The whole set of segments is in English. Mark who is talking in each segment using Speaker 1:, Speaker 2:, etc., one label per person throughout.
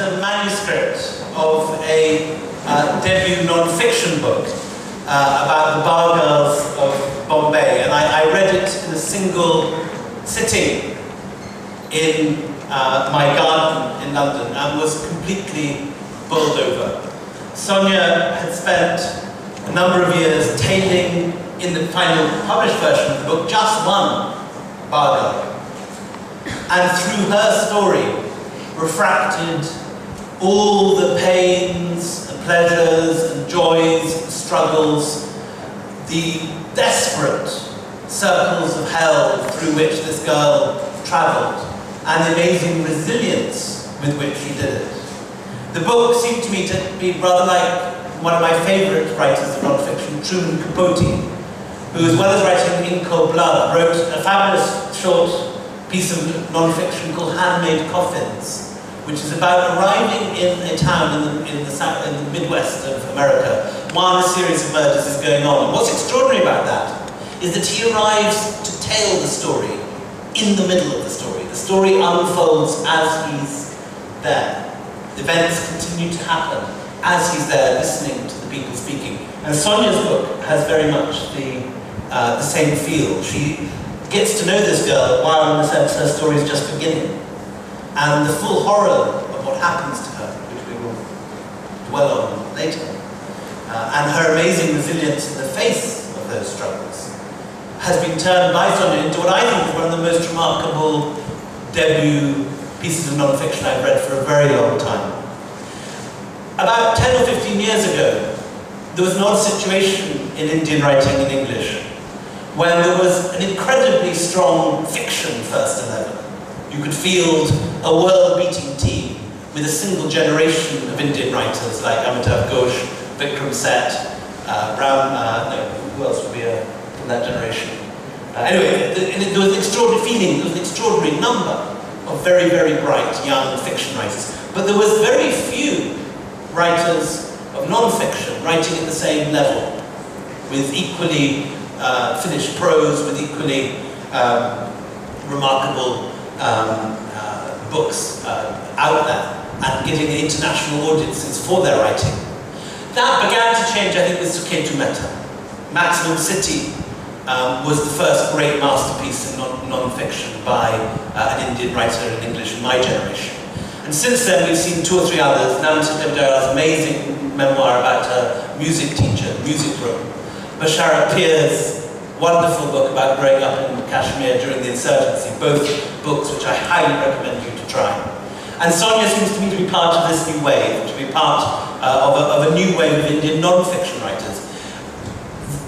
Speaker 1: a manuscript of a debut non-fiction book about the bar girls of Bombay, and I read it in a single sitting in my garden in London and was completely bowled over. Sonia had spent a number of years tailing in the final published version of the book just one bar girl, and through her story refracted all the pains and pleasures and joys and struggles, the desperate circles of hell through which this girl travelled, and the amazing resilience with which she did it. The book seemed to me to be rather like one of my favourite writers of non-fiction, Truman Capote, who, as well as writing In Cold Blood, wrote a fabulous short piece of non-fiction called Handmade Coffins, which is about arriving in a town in the Midwest of America while a series of murders is going on. And what's extraordinary about that is that he arrives to tell the story in the middle of the story. The story unfolds as he's there. Events continue to happen as he's there listening to the people speaking. And Sonia's book has very much the same feel. She gets to know this girl while, in a sense, her story is just beginning. And the full horror of what happens to her, which we will dwell on later, and her amazing resilience in the face of those struggles, has been turned by Sonia into what I think is one of the most remarkable debut pieces of non-fiction I've read for a very long time. About 10 or 15 years ago, there was an odd situation in Indian writing in English, when there was an incredibly strong fiction first 11. You could field a world-beating team with a single generation of Indian writers like Amitav Ghosh, Vikram Seth, who else would be from that generation? Anyway, there was an extraordinary feeling, there was an extraordinary number of very, very bright young fiction writers. But there was very few writers of non-fiction writing at the same level, with equally finished prose, with equally remarkable books out there, and getting international audiences for their writing. That began to change, I think, with Suketu Mehta. Maximum City was the first great masterpiece in non-fiction by an Indian writer in English in my generation. And since then, we've seen 2 or 3 others. Namita Devdara's amazing memoir about her music teacher, Music Room. Bashara Peer's wonderful book about growing up in Kashmir during the insurgency, both books which I highly recommend you to try. And Sonia seems to me to be part of this new wave, to be part of a new wave of Indian non-fiction writers.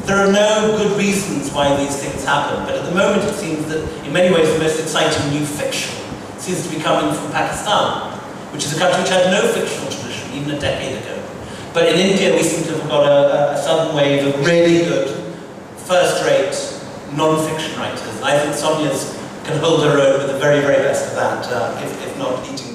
Speaker 1: There are no good reasons why these things happen, but at the moment it seems that in many ways the most exciting new fiction seems to be coming from Pakistan, which is a country which had no fictional tradition even a decade ago. But in India we seem to have got a sudden wave of really good, first-rate non-fiction writers. And I think Sonia's can hold her own with the very, very best of that, if not eating